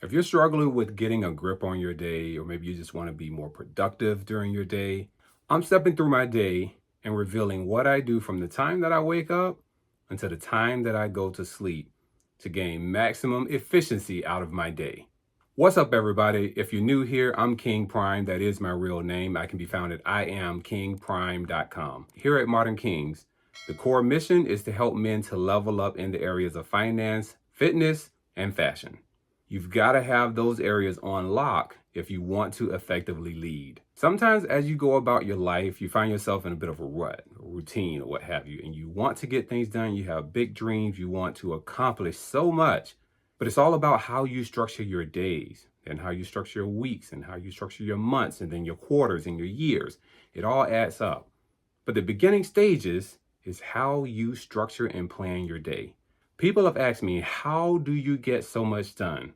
If you're struggling with getting a grip on your day, or maybe you just want to be more productive during your day, I'm stepping through my day and revealing what I do from the time that I wake up until the time that I go to sleep to gain maximum efficiency out of my day. What's up, everybody? If you're new here, I'm King Prime. That is my real name. I can be found at iamkingprime.com. Here at Modern Kings, the core mission is to help men to level up in the areas of finance, fitness, and fashion. You've got to have those areas on lock if you want to effectively lead. Sometimes as you go about your life, you find yourself in a bit of a rut, a routine, or what have you, and you want to get things done. You have big dreams. You want to accomplish so much, but it's all about how you structure your days and how you structure your weeks and how you structure your months and then your quarters and your years. It all adds up. But the beginning stages is how you structure and plan your day. People have asked me, how do you get so much done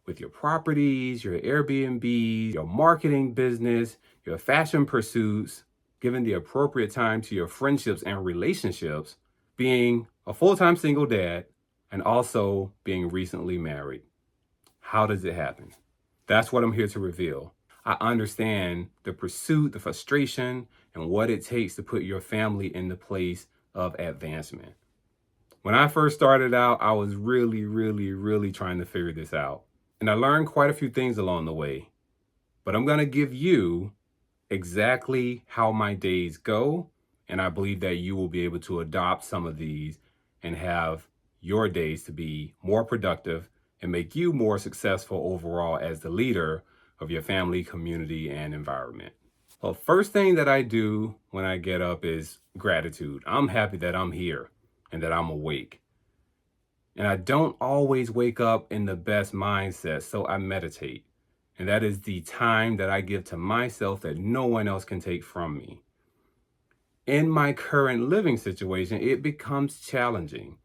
with your properties, your Airbnbs, your marketing business, your fashion pursuits, giving the appropriate time to your friendships and relationships, being a full-time single dad, and also being recently married? How does it happen? That's what I'm here to reveal. I understand the pursuit, the frustration, and what it takes to put your family in the place of advancement. When I first started out, I was really trying to figure this out. And I learned quite a few things along the way. But I'm going to give you exactly how my days go. And I believe that you will be able to adopt some of these and have your days to be more productive and make you more successful overall as the leader of your family, community, and environment. Well, first thing that I do when I get up is gratitude. I'm happy that I'm here and that I'm awake. And I don't always wake up in the best mindset, so I meditate. And that is the time that I give to myself that no one else can take from me. In my current living situation, it becomes challenging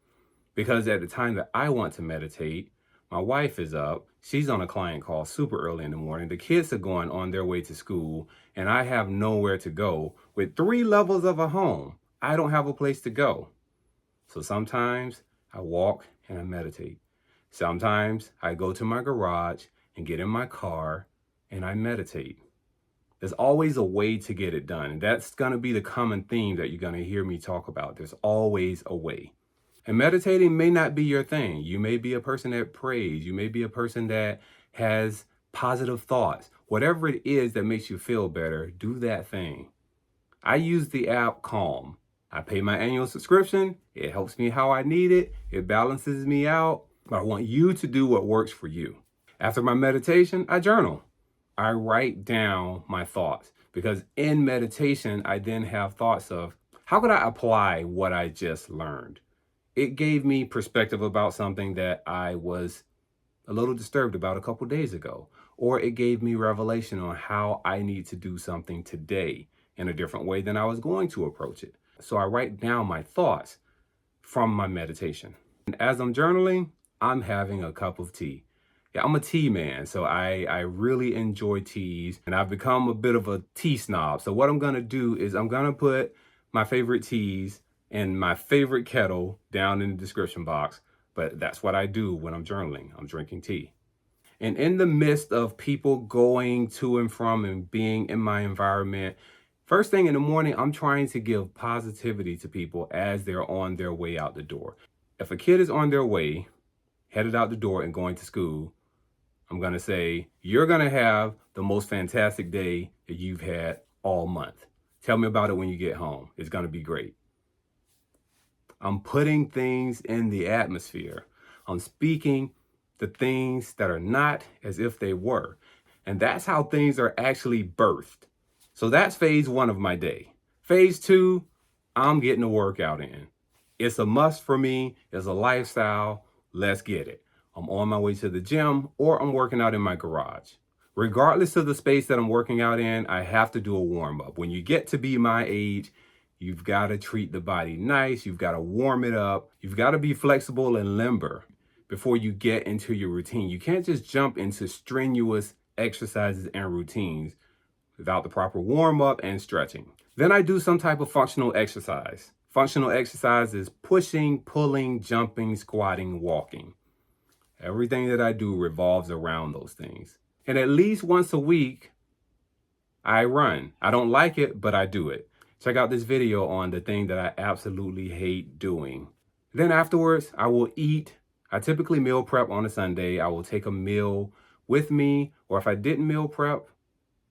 because at the time that I want to meditate, my wife is up, she's on a client call super early in the morning, the kids are going on their way to school, and I have nowhere to go. With 3 levels of a home, I don't have a place to go. So sometimes I walk and I meditate. Sometimes I go to my garage and get in my car and I meditate. There's always a way to get it done. And that's going to be the common theme that you're going to hear me talk about. There's always a way. And meditating may not be your thing. You may be a person that prays. You may be a person that has positive thoughts. Whatever it is that makes you feel better, do that thing. I use the app Calm. I pay my annual subscription. It helps me how I need it. It balances me out. But I want you to do what works for you. After my meditation, I journal. I write down my thoughts because in meditation, I then have thoughts of how could I apply what I just learned? It gave me perspective about something that I was a little disturbed about a couple days ago, or it gave me revelation on how I need to do something today in a different way than I was going to approach it. So I write down my thoughts from my meditation. And as I'm journaling, I'm having a cup of tea. Yeah, I'm a tea man, so I really enjoy teas, and I've become a bit of a tea snob. So what I'm gonna do is I'm gonna put my favorite teas and my favorite kettle down in the description box, but that's what I do when I'm journaling. I'm drinking tea. And in the midst of people going to and from and being in my environment, first thing in the morning, I'm trying to give positivity to people as they're on their way out the door. If a kid is on their way, headed out the door and going to school, I'm going to say, you're going to have the most fantastic day that you've had all month. Tell me about it when you get home. It's going to be great. I'm putting things in the atmosphere. I'm speaking the things that are not as if they were. And that's how things are actually birthed. So that's phase 1 of my day. Phase 2, I'm getting a workout in. It's a must for me. It's a lifestyle. Let's get it. I'm on my way to the gym or I'm working out in my garage. Regardless of the space that I'm working out in, I have to do a warm up. When you get to be my age, you've got to treat the body nice. You've got to warm it up. You've got to be flexible and limber before you get into your routine. You can't just jump into strenuous exercises and routines without the proper warm up and stretching. Then I do some type of functional exercise. Functional exercise is pushing, pulling, jumping, squatting, walking. Everything that I do revolves around those things. And at least once a week, I run. I don't like it, but I do it. Check out this video on the thing that I absolutely hate doing. Then afterwards, I will eat. I typically meal prep on a Sunday. I will take a meal with me, or if I didn't meal prep,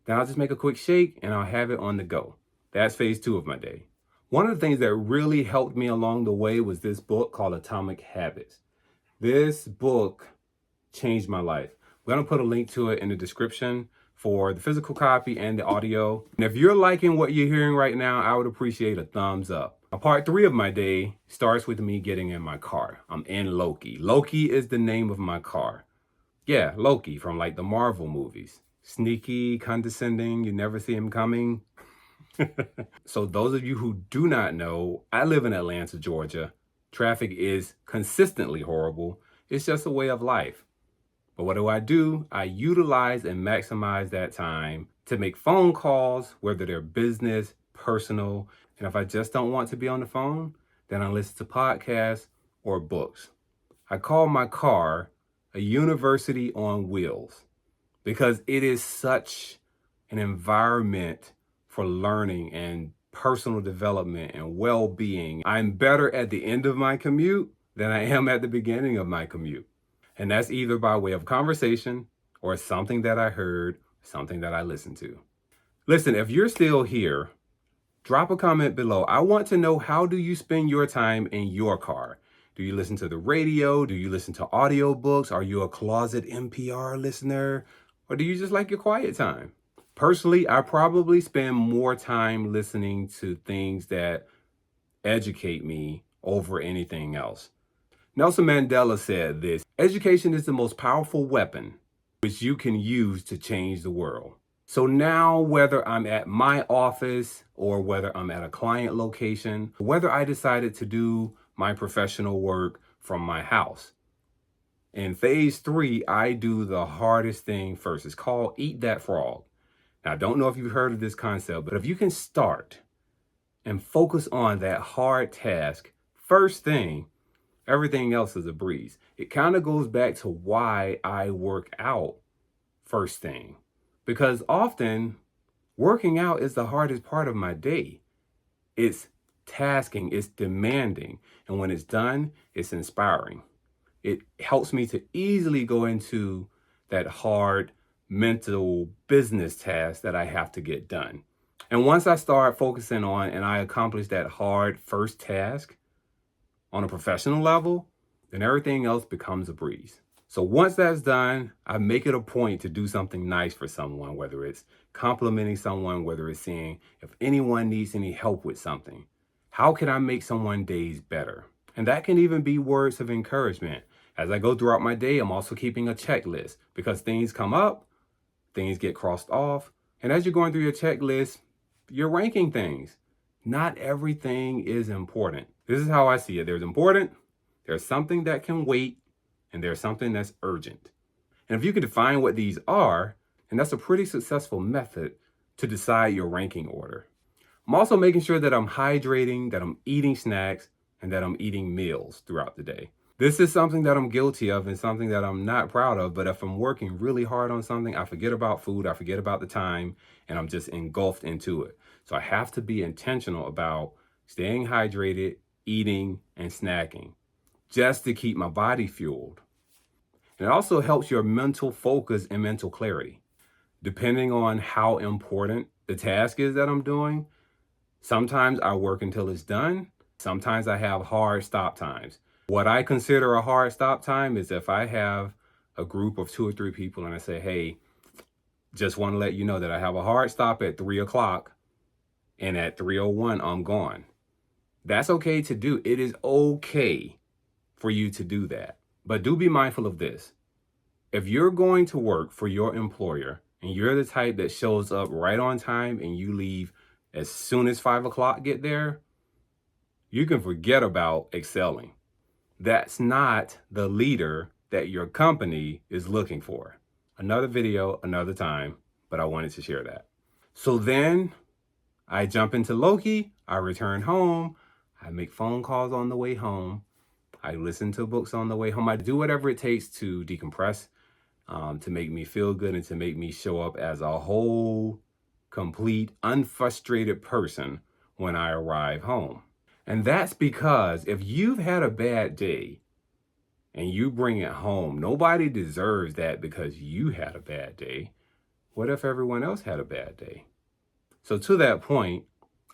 then I'll just make a quick shake and I'll have it on the go. That's phase 2 of my day. One of the things that really helped me along the way was this book called Atomic Habits. This book changed my life. I'm going to put a link to it in the description for the physical copy and the audio. And if you're liking what you're hearing right now, I would appreciate a thumbs up. Part 3 of my day starts with me getting in my car. I'm in Loki. Loki is the name of my car. Yeah, Loki from like the Marvel movies. Sneaky, condescending, you never see him coming. So those of you who do not know, I live in Atlanta, Georgia. Traffic is consistently horrible. It's just a way of life. But what do? I utilize and maximize that time to make phone calls, whether they're business, personal. And if I just don't want to be on the phone, then I listen to podcasts or books. I call my car a university on wheels because it is such an environment for learning and personal development and well-being. I'm better at the end of my commute than I am at the beginning of my commute. And that's either by way of conversation or something that I heard, something that I listened to. Listen, if you're still here, drop a comment below. I want to know, how do you spend your time in your car? Do you listen to the radio? Do you listen to audiobooks? Are you a closet NPR listener? Or do you just like your quiet time? Personally, I probably spend more time listening to things that educate me over anything else. Nelson Mandela said this: education is the most powerful weapon which you can use to change the world. So now, whether I'm at my office or whether I'm at a client location, whether I decided to do my professional work from my house, in phase 3, I do the hardest thing first. It's called Eat That Frog. Now, I don't know if you've heard of this concept, but if you can start and focus on that hard task first thing, everything else is a breeze. It kind of goes back to why I work out first thing, because often working out is the hardest part of my day. It's tasking, it's demanding, and when it's done, it's inspiring. It helps me to easily go into that hard mental business task that I have to get done. And once I start focusing on and I accomplish that hard first task on a professional level, then everything else becomes a breeze. So once that's done, I make it a point to do something nice for someone, whether it's complimenting someone, whether it's seeing if anyone needs any help with something. How can I make someone's days better? And that can even be words of encouragement. As I go throughout my day, I'm also keeping a checklist because things come up, things get crossed off. And as you're going through your checklist, you're ranking things. Not everything is important. This is how I see it. There's important, there's something that can wait, and there's something that's urgent. And if you can define what these are, and that's a pretty successful method to decide your ranking order. I'm also making sure that I'm hydrating, that I'm eating snacks, and that I'm eating meals throughout the day. This is something that I'm guilty of and something that I'm not proud of, but if I'm working really hard on something, I forget about food, I forget about the time, and I'm just engulfed into it. So I have to be intentional about staying hydrated, eating, and snacking, just to keep my body fueled. And it also helps your mental focus and mental clarity. Depending on how important the task is that I'm doing, sometimes I work until it's done. Sometimes I have hard stop times. What I consider a hard stop time is if I have a group of 2 or 3 people and I say, hey, just want to let you know that I have a hard stop at 3 o'clock and at 3:01 I'm gone. That's okay to do. It is okay for you to do that. But do be mindful of this. If you're going to work for your employer and you're the type that shows up right on time and you leave as soon as 5 o'clock get there, you can forget about excelling. That's not the leader that your company is looking for. Another video, another time, but I wanted to share that. So then I jump into Loki, I return home, I make phone calls on the way home, I listen to books on the way home. I do whatever it takes to decompress, to make me feel good and to make me show up as a whole, complete, unfrustrated person when I arrive home. And that's because if you've had a bad day and you bring it home, nobody deserves that because you had a bad day. What if everyone else had a bad day? So to that point,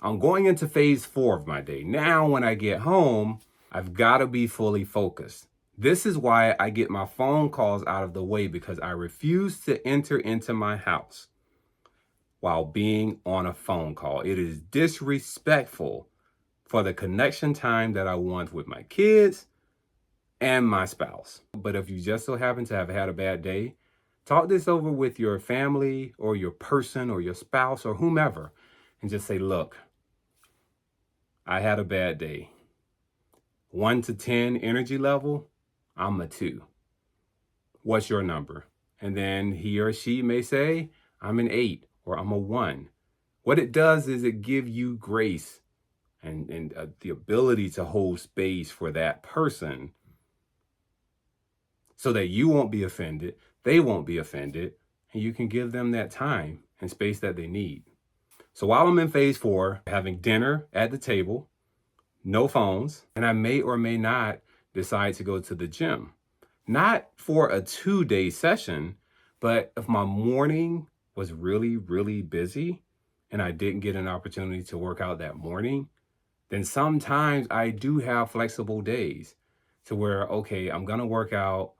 I'm going into phase 4 of my day. Now, when I get home, I've got to be fully focused. This is why I get my phone calls out of the way, because I refuse to enter into my house while being on a phone call. It is disrespectful for the connection time that I want with my kids and my spouse. But if you just so happen to have had a bad day, talk this over with your family or your person or your spouse or whomever and just say, look, I had a bad day. 1 to 10 energy level, I'm a 2. What's your number? And then he or she may say, I'm an 8 or I'm a 1. What it does is it gives you grace and the ability to hold space for that person so that you won't be offended, they won't be offended, and you can give them that time and space that they need. So while I'm in phase 4, having dinner at the table, no phones, and I may or may not decide to go to the gym. Not for a 2-day session, but if my morning was really, really busy and I didn't get an opportunity to work out that morning, then sometimes I do have flexible days to where, okay, I'm going to work out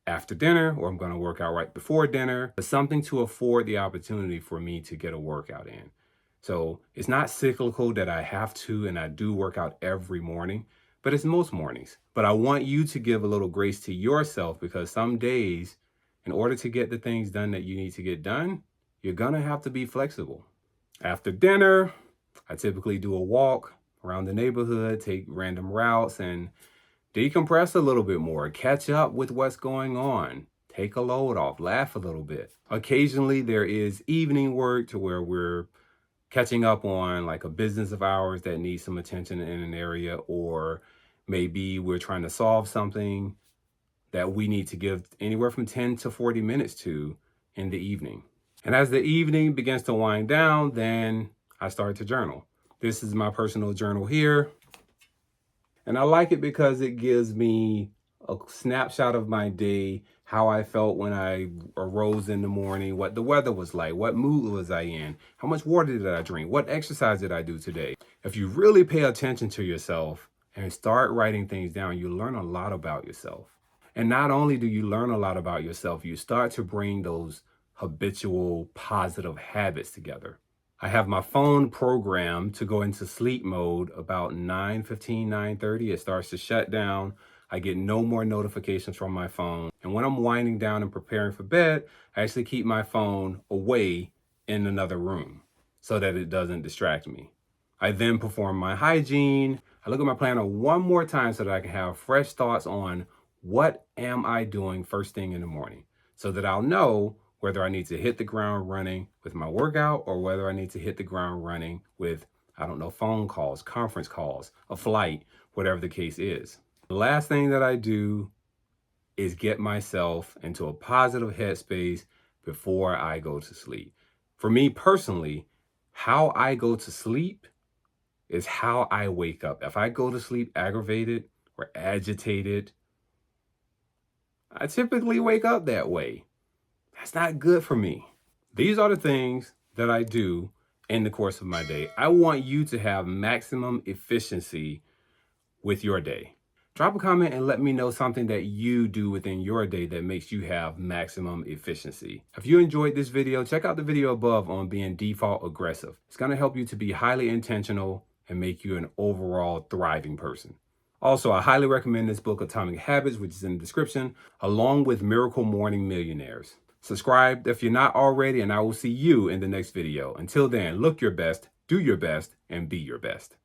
after dinner or I'm going to work out right before dinner, but something to afford the opportunity for me to get a workout in. So it's not cyclical that I have to, and I do work out every morning, but it's most mornings. But I want you to give a little grace to yourself, because some days, in order to get the things done that you need to get done, you're going to have to be flexible. After dinner, I typically do a walk around the neighborhood, take random routes, and decompress a little bit more, catch up with what's going on, take a load off, laugh a little bit. Occasionally, there is evening work to where we're catching up on like a business of ours that needs some attention in an area, or maybe we're trying to solve something that we need to give anywhere from 10 to 40 minutes to in the evening. And as the evening begins to wind down, then I start to journal. This is my personal journal here. And I like it because it gives me a snapshot of my day, how I felt when I arose in the morning, what the weather was like, what mood was I in, how much water did I drink, what exercise did I do today. If you really pay attention to yourself and start writing things down, you learn a lot about yourself. And not only do you learn a lot about yourself, you start to bring those habitual positive habits together. I have my phone programmed to go into sleep mode about 9:15, 9:30. It starts to shut down. I get no more notifications from my phone. And when I'm winding down and preparing for bed, I actually keep my phone away in another room so that it doesn't distract me. I then perform my hygiene. I look at my planner one more time so that I can have fresh thoughts on what am I doing first thing in the morning, so that I'll know whether I need to hit the ground running with my workout or whether I need to hit the ground running with, I don't know, phone calls, conference calls, a flight, whatever the case is. The last thing that I do is get myself into a positive headspace before I go to sleep. For me personally, how I go to sleep is how I wake up. If I go to sleep aggravated or agitated, I typically wake up that way. That's not good for me. These are the things that I do in the course of my day. I want you to have maximum efficiency with your day. Drop a comment and let me know something that you do within your day that makes you have maximum efficiency. If you enjoyed this video, check out the video above on being default aggressive. It's going to help you to be highly intentional and make you an overall thriving person. Also, I highly recommend this book, Atomic Habits, which is in the description, along with Miracle Morning Millionaires. Subscribe if you're not already, and I will see you in the next video. Until then, look your best, do your best, and be your best.